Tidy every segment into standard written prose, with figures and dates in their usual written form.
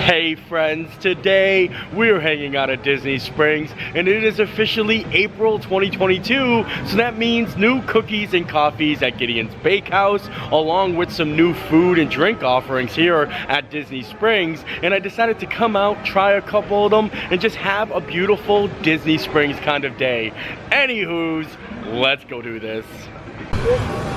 Hey friends, today we're hanging out at Disney Springs and it is officially April 2022, so that means new cookies and coffees at Gideon's Bakehouse along with some new food and drink offerings here at Disney Springs, and I decided to come out, try a couple of them, and just have a beautiful Disney Springs kind of day. Anywho's, let's go do this.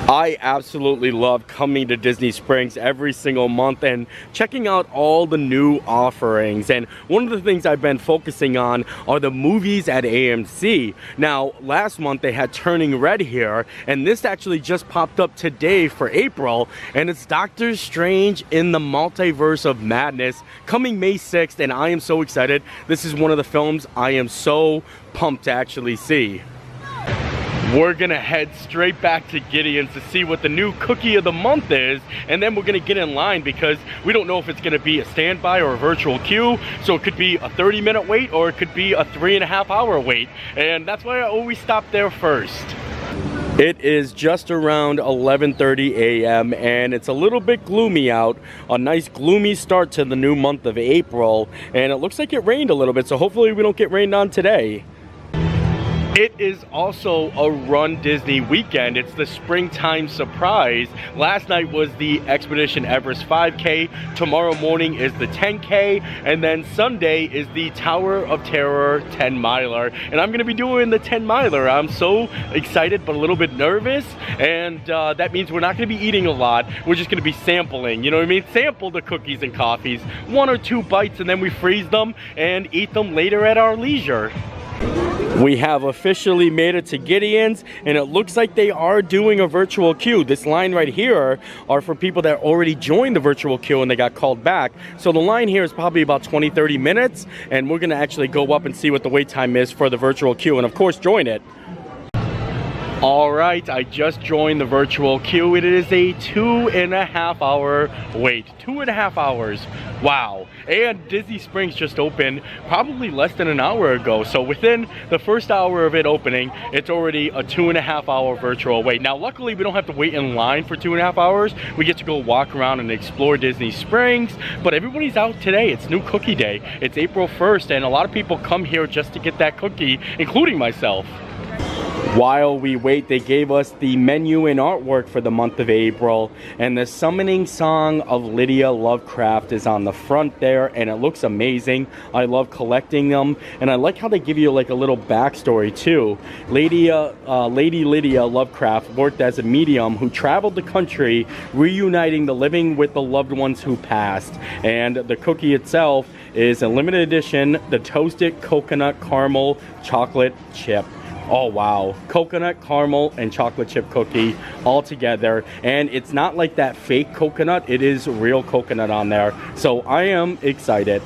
I absolutely love coming to Disney Springs every single month and checking out all the new offerings. And one of the things I've been focusing on are the movies at AMC. Now, last month they had Turning Red here, and this actually just popped up today for April, and it's Doctor Strange in the Multiverse of Madness coming May 6th, and I am so excited. This is one of the films I am so pumped to actually see. We're gonna head straight back to Gideon's to see what the new cookie of the month is, and then we're gonna get in line because we don't know if it's gonna be a standby or a virtual queue. So it could be a 30-minute wait or it could be a 3.5-hour wait, and that's why I always stop there first. It is just around 11:30 a.m. and it's a little bit gloomy out. A nice gloomy start to the new month of April, and it looks like it rained a little bit, so hopefully we don't get rained on today. It is also a Run Disney weekend. It's the springtime surprise. Last night was the Expedition Everest 5K. Tomorrow morning is the 10K. And then Sunday is the Tower of Terror 10 miler. And I'm gonna be doing the 10 miler. I'm so excited, but a little bit nervous. And that means we're not gonna be eating a lot. We're just gonna be sampling, you know what I mean? Sample the cookies and coffees. 1 or 2 bites, and then we freeze them and eat them later at our leisure. We have officially made it to Gideon's, and it looks like they are doing a virtual queue. This line right here are for people that already joined the virtual queue and they got called back. So the line here is probably about 20-30 minutes, and we're gonna actually go up and see what the wait time is for the virtual queue and of course join it. All right, I just joined the virtual queue. It is a 2.5-hour wait. 2.5 hours. Wow. And Disney Springs just opened probably less than an hour ago. So within the first hour of it opening, it's already a 2.5-hour virtual wait. Now, luckily, we don't have to wait in line for 2.5 hours. We get to go walk around and explore Disney Springs. But everybody's out today. It's New Cookie Day. It's April 1st, and a lot of people come here just to get that cookie, including myself. While we wait, they gave us the menu and artwork for the month of April, and the Summoning Song of Lydia Lovecraft is on the front there, and it looks amazing. I love collecting them, and I like how they give you like a little backstory too. Lady Lydia Lovecraft worked as a medium who traveled the country reuniting the living with the loved ones who passed, and the cookie itself is a limited edition, the Toasted Coconut Caramel Chocolate Chip. Oh wow, coconut, caramel, and chocolate chip cookie all together, and it's not like that fake coconut, it is real coconut on there, so I am excited.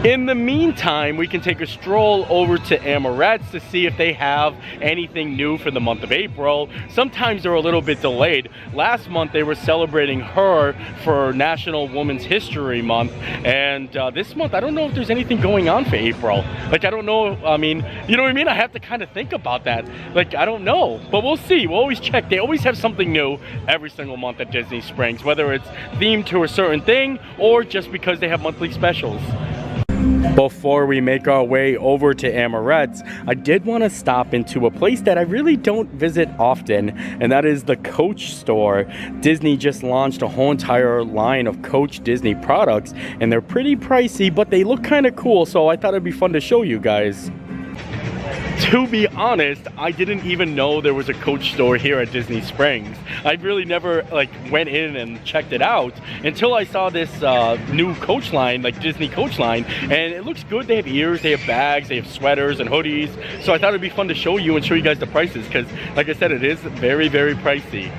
In the meantime, we can take a stroll over to Amorette's to see if they have anything new for the month of April. Sometimes they're a little bit delayed. Last month they were celebrating her for National Women's History Month, and this month I don't know if there's anything going on for April. Like, I don't know, I mean, you know what I mean? I have to kind of think about that. Like, I don't know, but we'll see. We'll always check. They always have something new every single month at Disney Springs, whether it's themed to a certain thing or just because they have monthly specials. Before we make our way over to Amorette's, I did want to stop into a place that I really don't visit often, and that is the Coach store. Disney just launched a whole entire line of Coach Disney products, and they're pretty pricey, but they look kind of cool, so I thought it'd be fun to show you guys. To be honest, I didn't even know there was a Coach store here at Disney Springs. I really never like went in and checked it out until I saw this new Coach line, like Disney Coach line, and it looks good. They have ears, they have bags, they have sweaters and hoodies. So I thought it'd be fun to show you and show you guys the prices because, like I said, it is very, very pricey.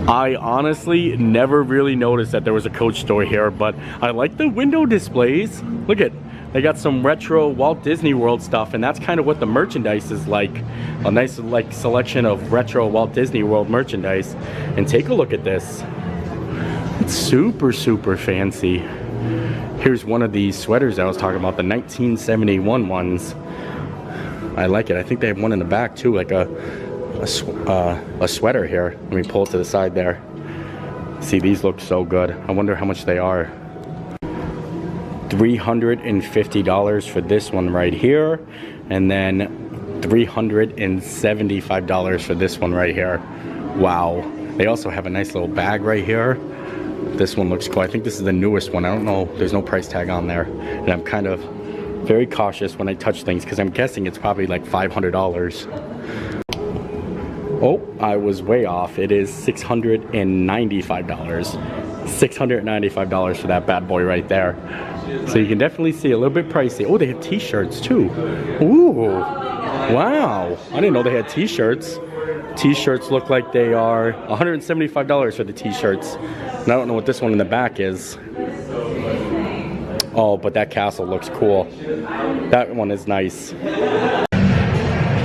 I honestly never really noticed that there was a Coach store here, but I like the window displays. Look at, they got some retro Walt Disney World stuff, and that's kind of what the merchandise is like. A nice like selection of retro Walt Disney World merchandise. And take a look at this. It's super, super fancy. Here's one of these sweaters I was talking about, the 1971 ones. I like it. I think they have one in the back too, like a sweater here. Let me pull it to the side there. See, these look so good. I wonder how much they are. $350 for this one right here, and then $375 for this one right here. Wow. They also have a nice little bag right here. This one looks cool. I think this is the newest one. I don't know. There's no price tag on there. And I'm kind of very cautious when I touch things because I'm guessing it's probably like $500. Oh, I was way off. It is $695. $695 for that bad boy right there. So you can definitely see a little bit pricey. Oh, they have t-shirts too. Ooh, wow. I didn't know they had t-shirts. T-shirts look like they are $175 for the t-shirts. And I don't know what this one in the back is. Oh, but that castle looks cool. That one is nice.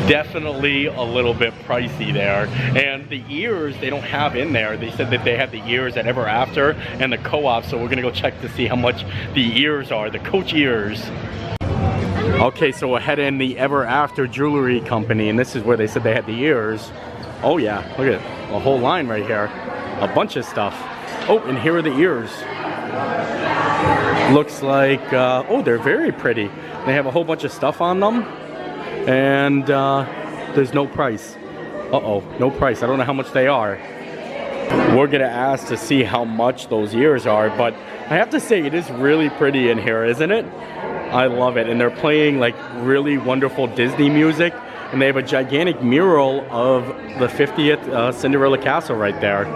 Definitely a little bit pricey there. And the ears they don't have in there. They said that they have the ears at Ever After and the co-op, so we're gonna go check to see how much the ears are, the Coach ears. Okay, so we're heading in the Ever After Jewelry Company, and this is where they said they had the ears. Oh yeah, look at it, a whole line right here. A bunch of stuff. Oh, and here are the ears. Looks like, oh, they're very pretty. They have a whole bunch of stuff on them. And there's no price. Uh-oh, no price. I don't know how much they are. We're gonna ask to see how much those ears are, but I have to say it is really pretty in here, isn't it? I love it. And they're playing like really wonderful Disney music, and they have a gigantic mural of the 50th Cinderella Castle right there.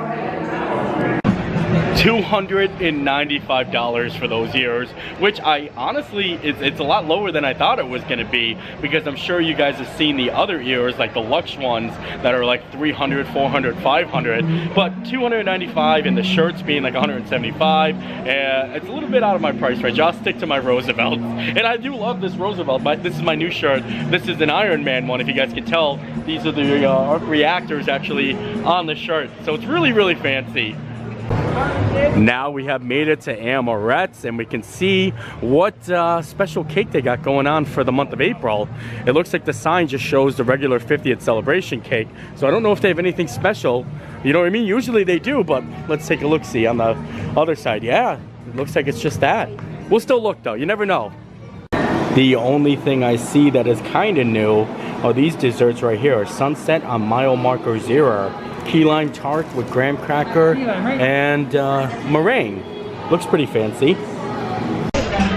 $295 for those ears, which I honestly, it's a lot lower than I thought it was going to be, because I'm sure you guys have seen the other ears, like the luxe ones that are like 300, 400, 500, but $295 and the shirts being like 175, it's a little bit out of my price range. I'll stick to my Roosevelt, and I do love this Roosevelt, but this is my new shirt. This is an Iron Man one, if you guys can tell. These are the reactors actually on the shirt, so it's really, really fancy. Now we have made it to Amorette's, and we can see what special cake they got going on for the month of April. It looks like the sign just shows the regular 50th celebration cake, so I don't know if they have anything special. You know what I mean? Usually they do, but let's take a look-see on the other side. Yeah, it looks like it's just that. We'll still look though, you never know. The only thing I see that is kind of new are these desserts right here. Sunset on mile marker 0. Key lime tart with graham cracker and meringue. Looks pretty fancy.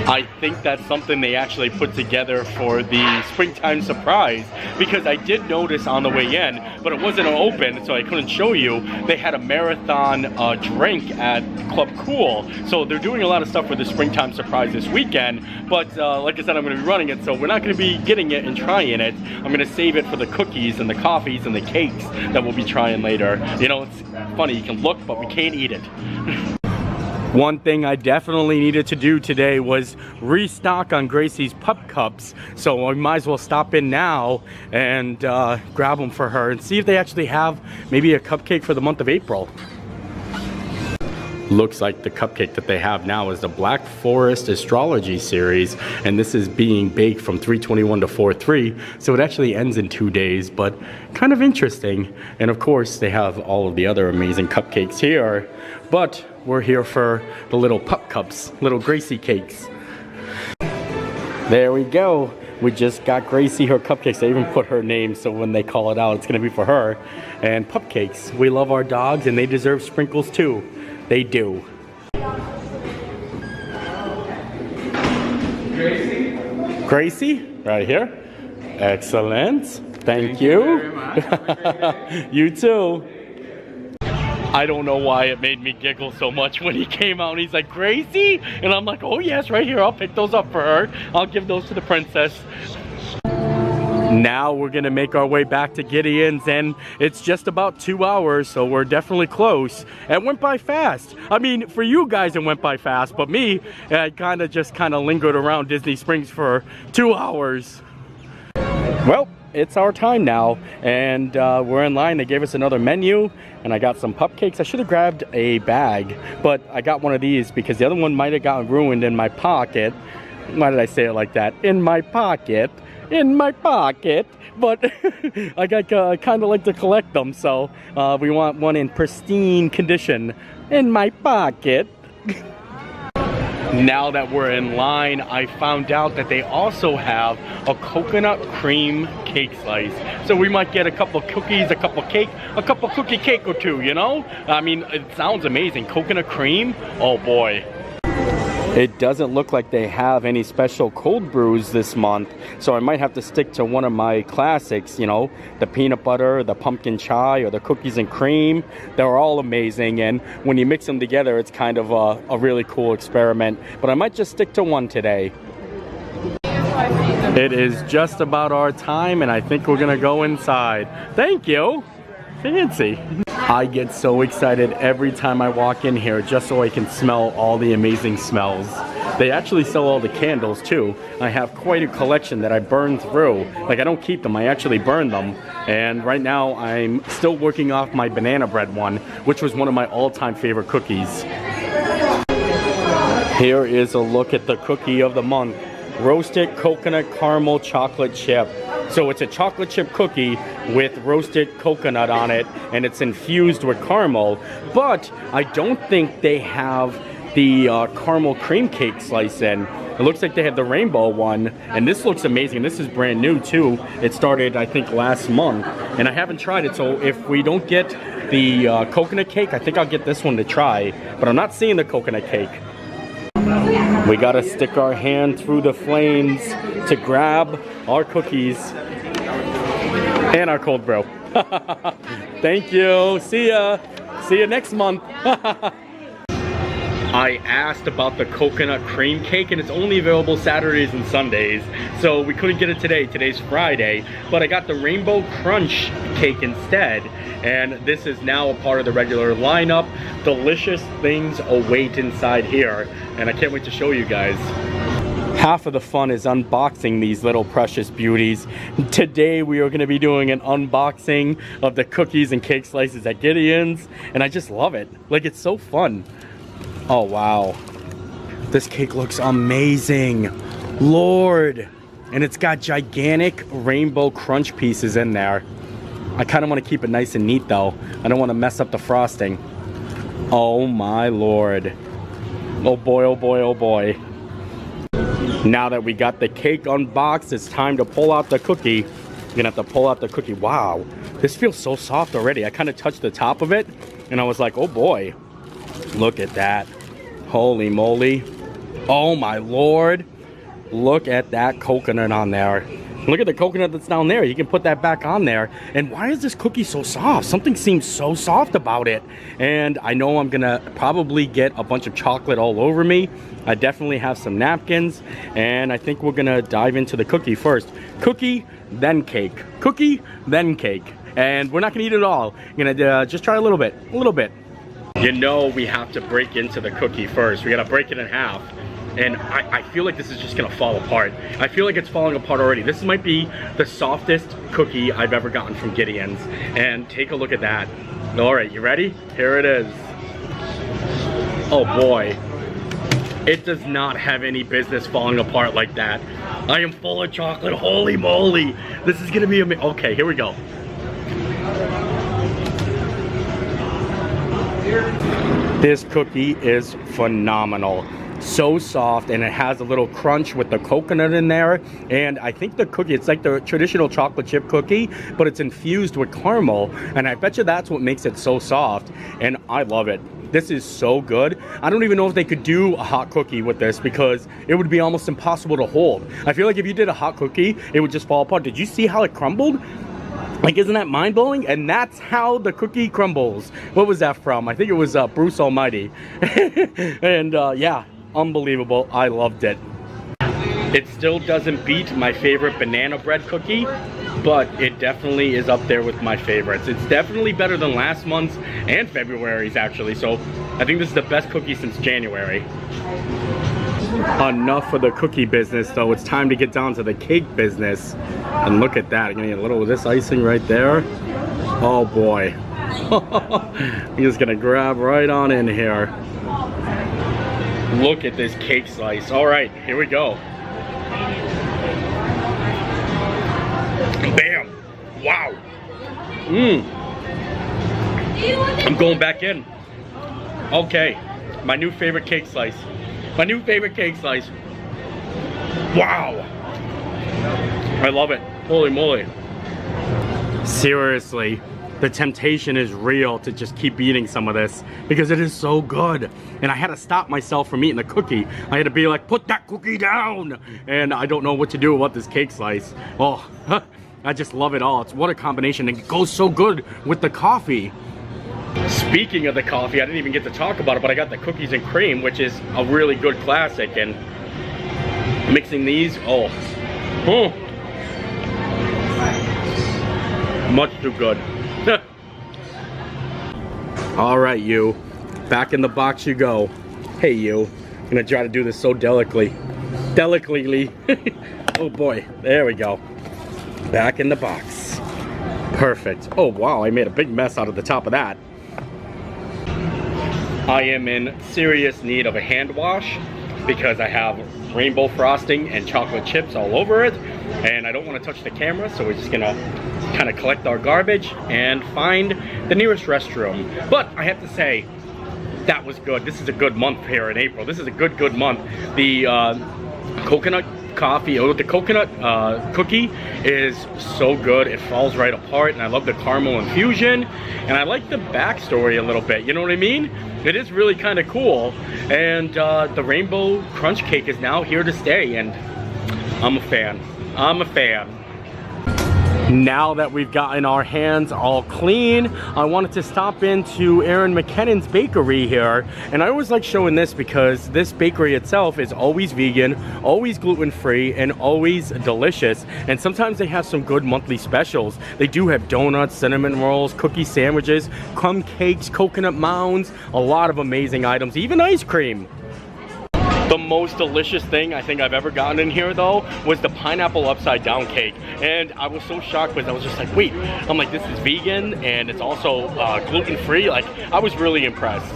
I think that's something they actually put together for the springtime surprise, because I did notice on the way in, but it wasn't open, so I couldn't show you, they had a marathon drink at Club Cool. So they're doing a lot of stuff for the springtime surprise this weekend, but like I said, I'm going to be running it, so we're not going to be getting it and trying it. I'm going to save it for the cookies and the coffees and the cakes that we'll be trying later. You know, it's funny, you can look, but we can't eat it. One thing I definitely needed to do today was restock on Gracie's pup cups, so we might as well stop in now and grab them for her and see if they actually have maybe a cupcake for the month of April. Looks like the cupcake that they have now is the Black Forest Astrology series, and this is being baked from 3/21 to 4/3, so it actually ends in 2 days, but kind of interesting. And of course they have all of the other amazing cupcakes here, but we're here for the little pup cups, little Gracie cakes. There we go. We just got Gracie her cupcakes. They even put her name, so when they call it out, it's gonna be for her. And pup cakes. We love our dogs, and they deserve sprinkles too. They do. Gracie? Gracie? Right here. Excellent. Thank you. You too. I don't know why it made me giggle so much when he came out and he's like, Gracie? And I'm like, oh yes, right here. I'll pick those up for her. I'll give those to the princess. Now we're gonna make our way back to Gideon's, and it's just about 2 hours, so we're definitely close. It went by fast. I mean, for you guys it went by fast, but me, I just kind of lingered around Disney Springs for 2 hours. Well, it's our time now, and we're in line. They gave us another menu, and I got some cupcakes. I should have grabbed a bag, but I got one of these because the other one might have gotten ruined in my pocket. Why did I say it like that? In my pocket. In my pocket. But I kind of like to collect them, so we want one in pristine condition. In my pocket. Now that we're in line, I found out that they also have a coconut cream cake slice. So we might get a couple cookies, a couple cookie cake or two, you know? I mean, it sounds amazing. Coconut cream? Oh boy. It doesn't look like they have any special cold brews this month, so I might have to stick to one of my classics, you know, the peanut butter, the pumpkin chai, or the cookies and cream. They're all amazing, and when you mix them together, it's kind of a really cool experiment. But I might just stick to one today. It is just about our time, and I think we're gonna go inside. Thank you. Fancy. I get so excited every time I walk in here just so I can smell all the amazing smells. They actually sell all the candles too. I have quite a collection that I burn through. Like, I don't keep them, I actually burn them. And right now I'm still working off my banana bread one, which was one of my all-time favorite cookies. Here is a look at the cookie of the month. Roasted coconut caramel chocolate chip. So it's a chocolate chip cookie with roasted coconut on it, and it's infused with caramel. But I don't think they have the caramel cream cake slice in. It looks like they have the rainbow one, and this looks amazing. This is brand new too. It started, I think, last month, and I haven't tried it. So if we don't get the coconut cake, I think I'll get this one to try. But I'm not seeing the coconut cake. We gotta stick our hand through the flames to grab our cookies and our cold brew. Thank you. See ya. See you next month. I asked about the coconut cream cake, and it's only available Saturdays and Sundays, so we couldn't get it today. Today's Friday, but I got the rainbow crunch cake instead, and this is now a part of the regular lineup. Delicious things await inside here, and I can't wait to show you guys. Half of the fun is unboxing these little precious beauties. Today we are going to be doing an unboxing of the cookies and cake slices at Gideon's, and I just love it. Like, it's so fun. Oh wow, this cake looks amazing, Lord. And it's got gigantic rainbow crunch pieces in there. I kind of want to keep it nice and neat though. I don't want to mess up the frosting. Oh my Lord. Oh boy, oh boy, oh boy. Now that we got the cake unboxed, it's time to pull out the cookie. You're gonna have to pull out the cookie. Wow, this feels so soft already. I kind of touched the top of it and I was like, oh boy, look at that. Holy moly. Oh my Lord. Look at that coconut on there. Look at the coconut that's down there. You can put that back on there. And why is this cookie so soft? Something seems so soft about it. And I know I'm gonna probably get a bunch of chocolate all over me. I definitely have some napkins. And I think we're gonna dive into the cookie first. Cookie, then cake. Cookie, then cake. And we're not gonna eat it all. We're gonna just try a little bit. You know we have to break into the cookie first. We gotta break it in half. And I feel like this is just gonna fall apart. I feel like it's falling apart already. This might be the softest cookie I've ever gotten from Gideon's. And take a look at that. All right, you ready? Here it is. Oh boy. It does not have any business falling apart like that. I am full of chocolate, holy moly. This is gonna be amazing. Okay, here we go. This cookie is phenomenal. So soft, and it has a little crunch with the coconut in there. And I think the cookie, it's like the traditional chocolate chip cookie, but it's infused with caramel. And I bet you that's what makes it so soft. And I love it. This is so good. I don't even know if they could do a hot cookie with this because it would be almost impossible to hold. I feel like if you did a hot cookie, it would just fall apart. Did you see how it crumbled? Like, isn't that mind-blowing? And that's how the cookie crumbles. What was that from? I think it was Bruce Almighty. And yeah, unbelievable. I loved it. It still doesn't beat my favorite banana bread cookie, but it definitely is up there with my favorites. It's definitely better than last month's and February's actually. So I think this is the best cookie since January. Enough for the cookie business though. It's time to get down to the cake business. And look at that. I'm gonna get a little of this icing right there. Oh boy. I'm just gonna grab right on in here. Look at this cake slice. All right, here we go. Bam. Wow. I'm going back in. Okay, my new favorite cake slice. My new favorite cake slice. Wow. I love it. Holy moly. Seriously, the temptation is real to just keep eating some of this because it is so good. And I had to stop myself from eating the cookie. I had to be like, put that cookie down. And I don't know what to do about this cake slice. Oh, I just love it all. It's what a combination. It goes so good with the coffee. Speaking of the coffee, I didn't even get to talk about it, but I got the cookies and cream, which is a really good classic. And mixing these, oh. Much too good. All right, you. Back in the box you go. Hey, you. I'm gonna try to do this so delicately. Oh boy, there we go. Back in the box. Perfect. Oh wow, I made a big mess out of the top of that. I am in serious need of a hand wash because I have rainbow frosting and chocolate chips all over it, and I don't want to touch the camera, so we're just gonna kind of collect our garbage and find the nearest restroom. But I have to say, that was good. This is a good month here in April. This is a good month. The coconut coffee, or the coconut cookie is so good. It falls right apart, and I love the caramel infusion, and I like the backstory a little bit, you know what I mean? It is really kind of cool, and the rainbow crunch cake is now here to stay, and I'm a fan. I'm a fan. Now that we've gotten our hands all clean, I wanted to stop into Aaron McKinnon's bakery here. And I always like showing this because this bakery itself is always vegan, always gluten-free, and always delicious. And sometimes they have some good monthly specials. They do have donuts, cinnamon rolls, cookie sandwiches, crumb cakes, coconut mounds, a lot of amazing items, even ice cream. The most delicious thing I think I've ever gotten in here though was the pineapple upside down cake, and I was so shocked because I was just like, wait, I'm like, this is vegan and it's also gluten-free. Like, I was really impressed.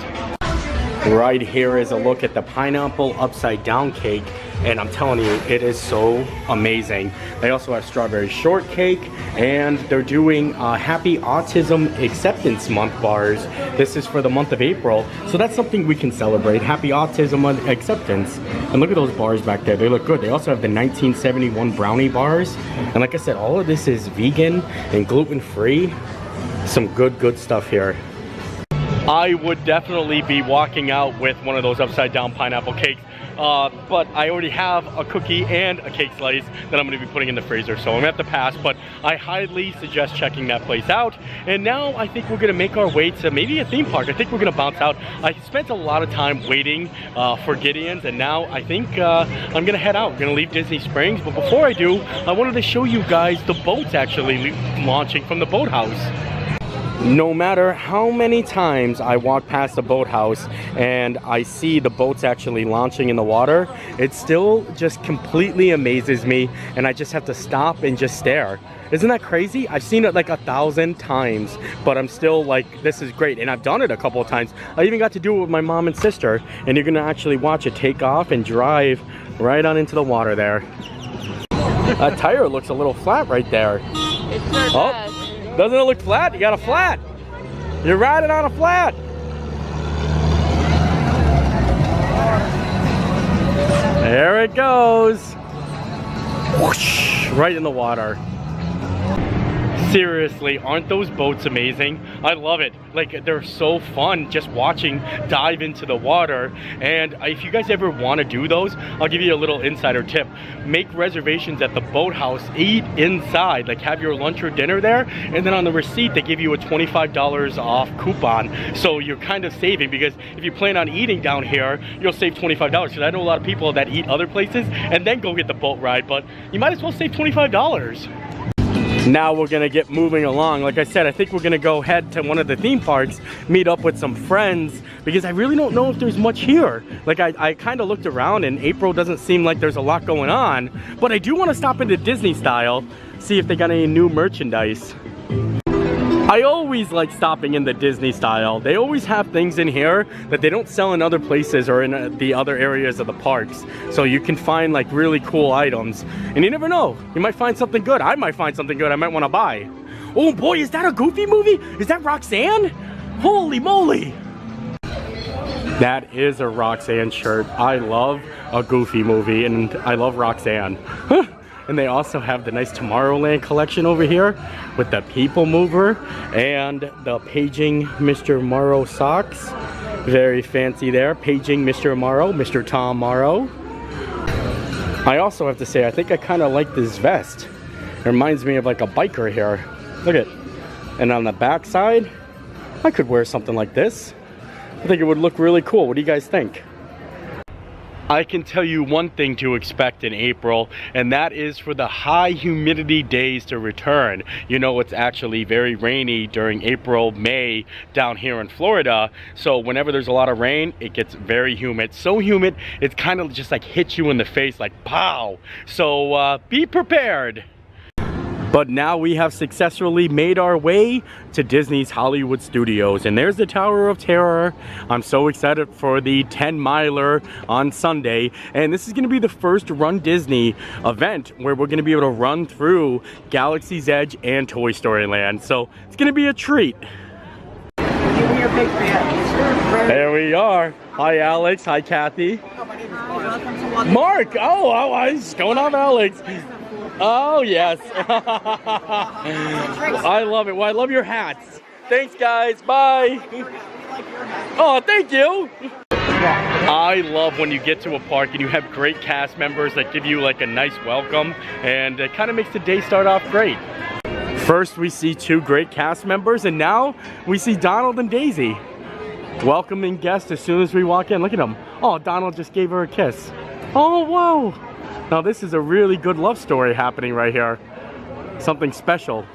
Right here is a look at the pineapple upside down cake, and I'm telling you, it is so amazing. They also have strawberry shortcake, and they're doing Happy Autism Acceptance Month bars. This is for the month of April, so that's something we can celebrate. Happy Autism Acceptance. And look at those bars back there. They look good. They also have the 1971 brownie bars. And like I said, all of this is vegan and gluten-free. Some good stuff here. I would definitely be walking out with one of those upside down pineapple cakes. But I already have a cookie and a cake slice that I'm going to be putting in the freezer, so I'm going to have to pass, but I highly suggest checking that place out. And now I think we're going to make our way to maybe a theme park. I think we're going to bounce out. I spent a lot of time waiting for Gideon's, and now I think I'm going to head out. I'm going to leave Disney Springs, but before I do, I wanted to show you guys the boats actually launching from the boathouse. No matter how many times I walk past the boathouse and I see the boats actually launching in the water, it still just completely amazes me, and I just have to stop and just stare. Isn't that crazy? I've seen it like 1,000 times, but I'm still like, this is great. And I've done it a couple of times. I even got to do it with my mom and sister, and you're gonna actually watch it take off and drive right on into the water there. That tire looks a little flat right there. It sure does. Doesn't it look flat? You got a flat. You're riding on a flat. There it goes. Whoosh, right in the water. Seriously, aren't those boats amazing? I love it. Like, they're so fun just watching dive into the water. And if you guys ever want to do those, I'll give you a little insider tip. Make reservations at the boathouse, eat inside, like have your lunch or dinner there, and then on the receipt they give you a $25 off coupon. So you're kind of saving, because if you plan on eating down here, you'll save $25. Because I know a lot of people that eat other places and then go get the boat ride, but you might as well save $25. Now we're gonna get moving along. Like I said, I think we're gonna go head to one of the theme parks, meet up with some friends, because I really don't know if there's much here. Like, I kind of looked around, and April doesn't seem like there's a lot going on, but I do want to stop into Disney Style, see if they got any new merchandise. I always like stopping in the Disney Style. They always have things in here that they don't sell in other places or in the other areas of the parks. So you can find like really cool items. And you never know, you might find something good. I might find something good I might want to buy. Oh boy, is that a Goofy movie? Is that Roxanne? Holy moly! That is a Roxanne shirt. I love a Goofy movie and I love Roxanne. And they also have the nice Tomorrowland collection over here with the People Mover and the Paging Mr. Morrow socks. Very fancy there. Paging Mr. Morrow, Mr. Tom Morrow. I also have to say, I think I kind of like this vest. It reminds me of like a biker here. Look at it. And on the back side, I could wear something like this. I think it would look really cool. What do you guys think? I can tell you one thing to expect in April, and that is for the high humidity days to return. You know, it's actually very rainy during April, May down here in Florida. So whenever there's a lot of rain, it gets very humid. So humid, it's kind of just like hits you in the face like pow. So be prepared. But now we have successfully made our way to Disney's Hollywood Studios. And there's the Tower of Terror. I'm so excited for the 10-miler on Sunday. And this is going to be the first Run Disney event where we're going to be able to run through Galaxy's Edge and Toy Story Land. So it's going to be a treat. There we are. Hi, Alex. Hi, Kathy. Mark. Oh, what's going on, Alex? Oh, yes. I love it. Well, I love your hats. Thanks, guys. Bye. Oh, thank you. I love when you get to a park and you have great cast members that give you like a nice welcome, and it kind of makes the day start off great. First, we see two great cast members, and now we see Donald and Daisy welcoming guests as soon as we walk in. Look at them. Oh, Donald just gave her a kiss. Oh, whoa. Now this is a really good love story happening right here. Something special.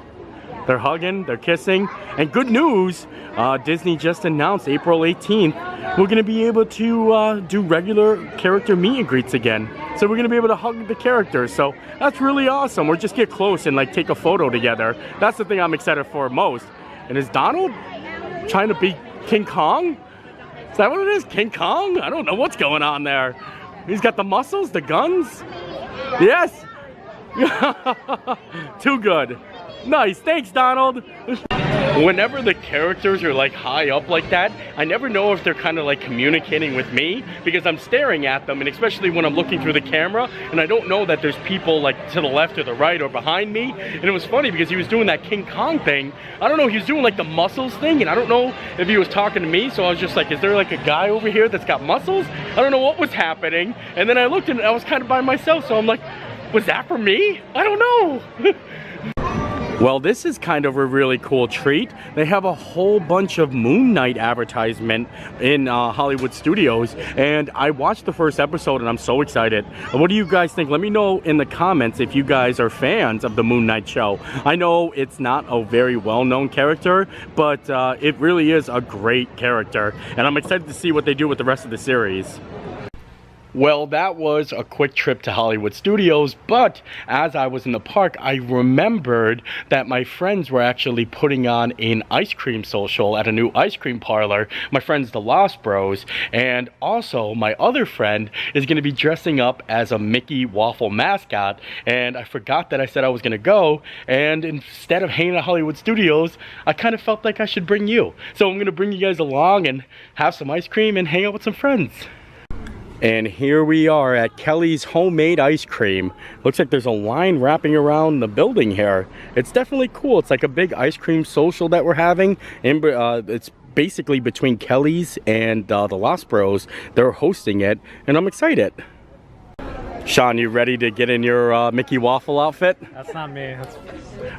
They're hugging, they're kissing, and good news, Disney just announced April 18th, we're gonna be able to do regular character meet and greets again. So we're gonna be able to hug the characters, so that's really awesome. Or just get close and like take a photo together. That's the thing I'm excited for most. And is Donald trying to be King Kong? Is that what it is, King Kong? I don't know what's going on there. He's got the muscles, the guns. Yes! Too good. Nice, thanks, Donald. Whenever the characters are like high up like that, I never know if they're kind of like communicating with me because I'm staring at them, and especially when I'm looking through the camera and I don't know that there's people like to the left or the right or behind me. And it was funny because he was doing that King Kong thing. I don't know, he was doing like the muscles thing, and I don't know if he was talking to me, so I was just like, is there like a guy over here that's got muscles? I don't know what was happening. And then I looked and I was kind of by myself, so I'm like, was that for me? I don't know. Well, this is kind of a really cool treat. They have a whole bunch of Moon Knight advertisement in Hollywood Studios, and I watched the first episode and I'm so excited. What do you guys think? Let me know in the comments if you guys are fans of the Moon Knight show. I know it's not a very well-known character, but it really is a great character, and I'm excited to see what they do with the rest of the series. Well, that was a quick trip to Hollywood Studios, but as I was in the park, I remembered that my friends were actually putting on an ice cream social at a new ice cream parlor. My friends, the Lost Bros, and also my other friend is going to be dressing up as a Mickey waffle mascot, and I forgot that I said I was going to go, and instead of hanging at Hollywood Studios, I kind of felt like I should bring you. So I'm going to bring you guys along and have some ice cream and hang out with some friends. And here we are at Kelly's Homemade Ice Cream. Looks like there's a line wrapping around the building here. It's definitely cool. It's like a big ice cream social that we're having. And it's basically between Kelly's and the Lost Bros. They're hosting it, and I'm excited. Sean, you ready to get in your Mickey waffle outfit? That's not me.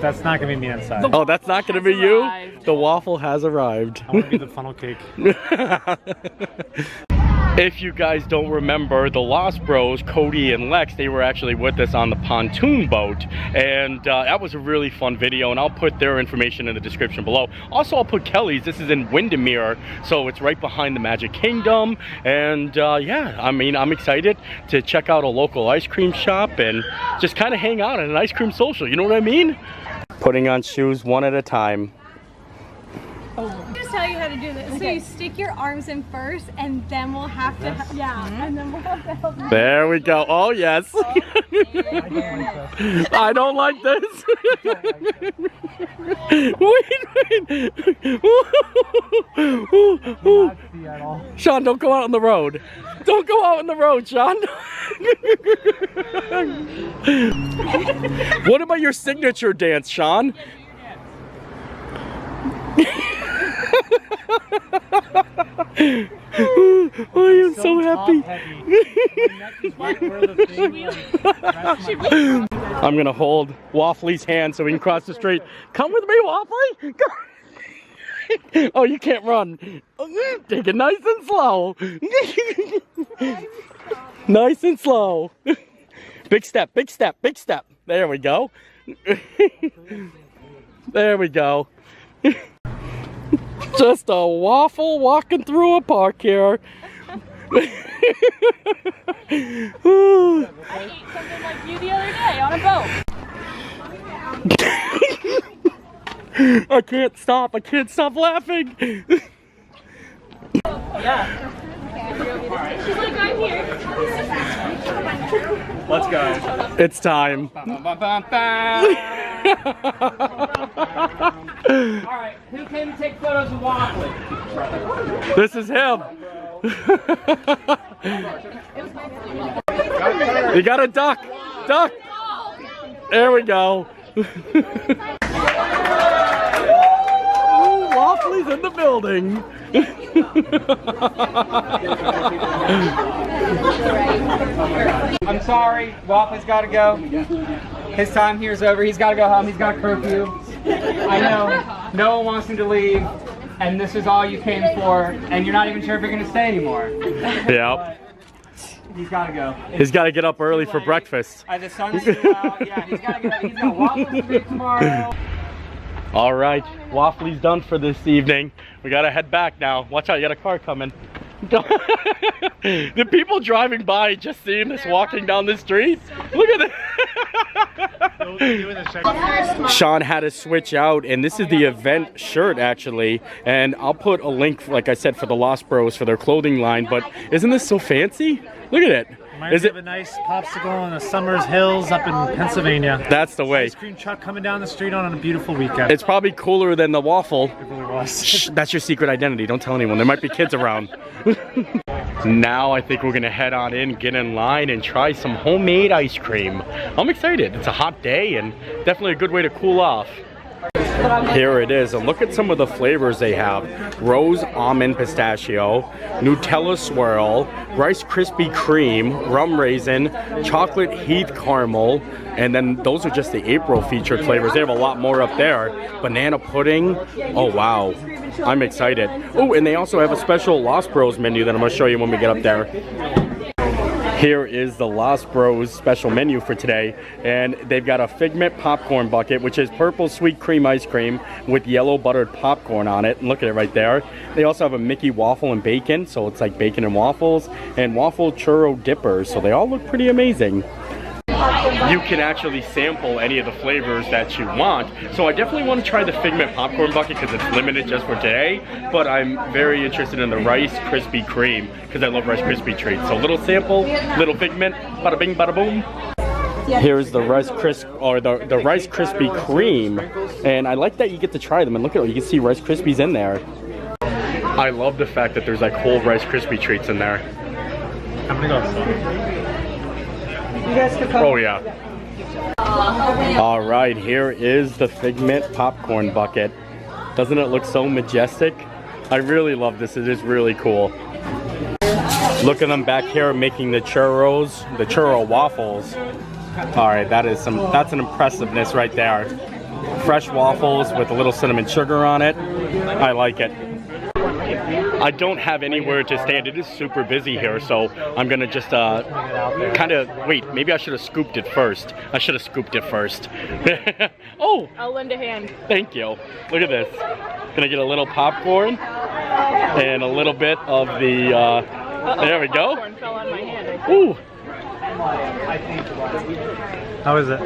That's not gonna be me inside. Oh, that's not gonna be you? The waffle has arrived. I want to be the funnel cake. If you guys don't remember, the Lost Bros, Cody and Lex, they were actually with us on the pontoon boat, and that was a really fun video, and I'll put their information in the description below. Also, I'll put Kelly's. This is in Windermere, so it's right behind the Magic Kingdom, and yeah, I mean, I'm excited to check out a local ice cream shop and just kind of hang out at an ice cream social, you know what I mean? Putting on shoes one at a time. I'll just tell you how to do this. Okay. So you stick your arms in first, and then we'll have to, and then we'll have to help you. There we go. Oh, yes. I don't like this. Sean, don't go out on the road. Don't go out on the road, Sean. What about your signature dance, Sean? I am so happy. I'm gonna hold Waffly's hand so we can cross the street. Come with me, Waffly. Oh, you can't run. Take it nice and slow. Nice and slow. Big step, big step, big step. There we go. There we go. Just a waffle walking through a park here. I ate something like you the other day on a boat. I can't stop laughing. Yeah. She's like, I'm here. Let's go. It's time. Alright, who came to take photos of Waffle? This is him. You gotta duck. Duck. There we go. Waffly's in the building. I'm sorry, Waffle's gotta go. His time here's over. He's gotta go home. He's got a curfew. I know no one wants him to leave, and this is all you came for, and you're not even sure if you're gonna stay anymore. Yep. He's gotta go. He's gotta get up early for breakfast. The sun's too out. Yeah, he's gotta get up. He's got Waffle to make tomorrow. All right, Waffly's done for this evening. We gotta head back now. Watch out, you got a car coming. The people driving by just seeing us walking down the street. Look at it. Sean had to switch out, and this is the event shirt actually. And I'll put a link, like I said, for the Lost Bros for their clothing line. But isn't this so fancy? Look at it. Is it a nice popsicle in the Summers Hills up in Pennsylvania? That's the way. Ice cream truck coming down the street on a beautiful weekend. It's probably cooler than the waffle. It really was. Shh, that's your secret identity. Don't tell anyone. There might be kids around. Now I think we're gonna head on in, get in line, and try some homemade ice cream. I'm excited. It's a hot day and definitely a good way to cool off. Here it is, and look at some of the flavors they have. Rose almond pistachio, Nutella swirl, Rice Krispie Kreme, rum raisin, chocolate heath caramel, and then those are just the April featured flavors. They have a lot more up there. Banana pudding. Oh wow, I'm excited. Oh, and they also have a special Lost Bros menu that I'm gonna show you when we get up there. Here is the Lost Bros special menu for today, and they've got a Figment popcorn bucket, which is purple sweet cream ice cream with yellow buttered popcorn on it. And look at it right there. They also have a Mickey waffle and bacon, so it's like bacon and waffles, and waffle churro dippers, so they all look pretty amazing. You can actually sample any of the flavors that you want. So I definitely want to try the Figment popcorn bucket because it's limited just for today, but I'm very interested in the Rice Krispie Kreme because I love Rice Krispie treats. So little sample, little Figment, bada bing, bada boom. Here's the Rice Krispie Kreme, and I like that you get to try them, and look at it, you can see Rice Krispies in there. I love the fact that there's like whole Rice Krispie treats in there. I'm gonna go. Oh yeah. All right, here is the Figment popcorn bucket. Doesn't it look so majestic? I really love this. It is really cool. Look at them back here making the churros, the churro waffles. All right, that's an impressiveness right there. Fresh waffles with a little cinnamon sugar on it. I like it. I don't have anywhere to stand. It is super busy here, so I'm gonna just kind of wait. Maybe I should have scooped it first. Oh! I'll lend a hand. Thank you. Look at this. Gonna get a little popcorn and a little bit of the. There we go. Popcorn fell on my hand. Ooh! How is it?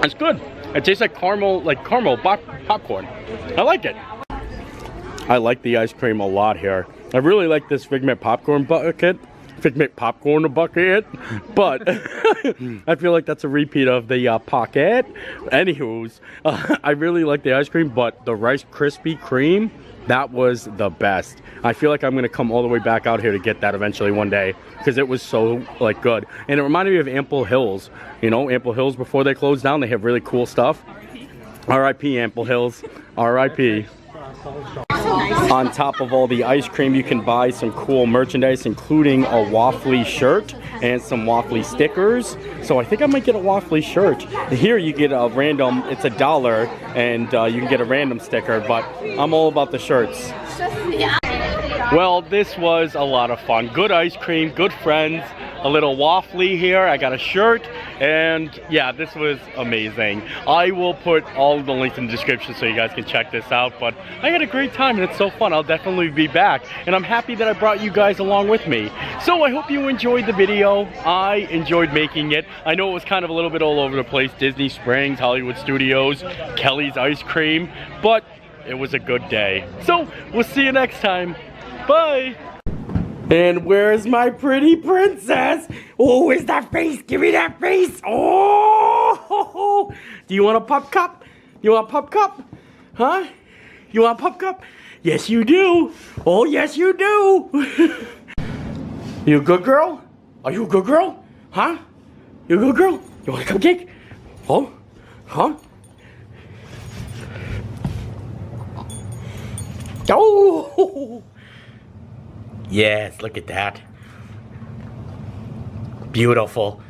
It's good. It tastes like caramel popcorn. I like it. I like the ice cream a lot here. I really like this Figment popcorn bucket. Figment popcorn bucket, but I feel like that's a repeat of the pocket. Anywho's, I really like the ice cream, but the Rice Krispie Kreme, that was the best. I feel like I'm gonna come all the way back out here to get that eventually one day because it was so like good. And it reminded me of Ample Hills. You know, Ample Hills before they closed down, they have really cool stuff. R.I.P. Ample Hills. R.I.P. On top of all the ice cream, you can buy some cool merchandise, including a Waffly shirt and some Waffly stickers. So I think I might get a Waffly shirt. Here you get a random, it's $1, and you can get a random sticker, but I'm all about the shirts. Well, this was a lot of fun. Good ice cream, good friends, a little Waffly here. I got a shirt, and yeah, this was amazing. I will put all of the links in the description so you guys can check this out, but I had a great time and it's so fun. I'll definitely be back, and I'm happy that I brought you guys along with me. So I hope you enjoyed the video. I enjoyed making it. I know it was kind of a little bit all over the place. Disney Springs, Hollywood Studios, Kelly's Ice Cream, but it was a good day. So we'll see you next time. Bye. And where's my pretty princess? Oh, where's that face? Give me that face. Oh, do you want a pup cup? You want a pup cup? Huh? You want a pup cup? Yes, you do. Oh, yes, you do. You a good girl? Are you a good girl? Huh? You a good girl? You want a cupcake? Oh, huh? Oh. Yes, look at that. Beautiful.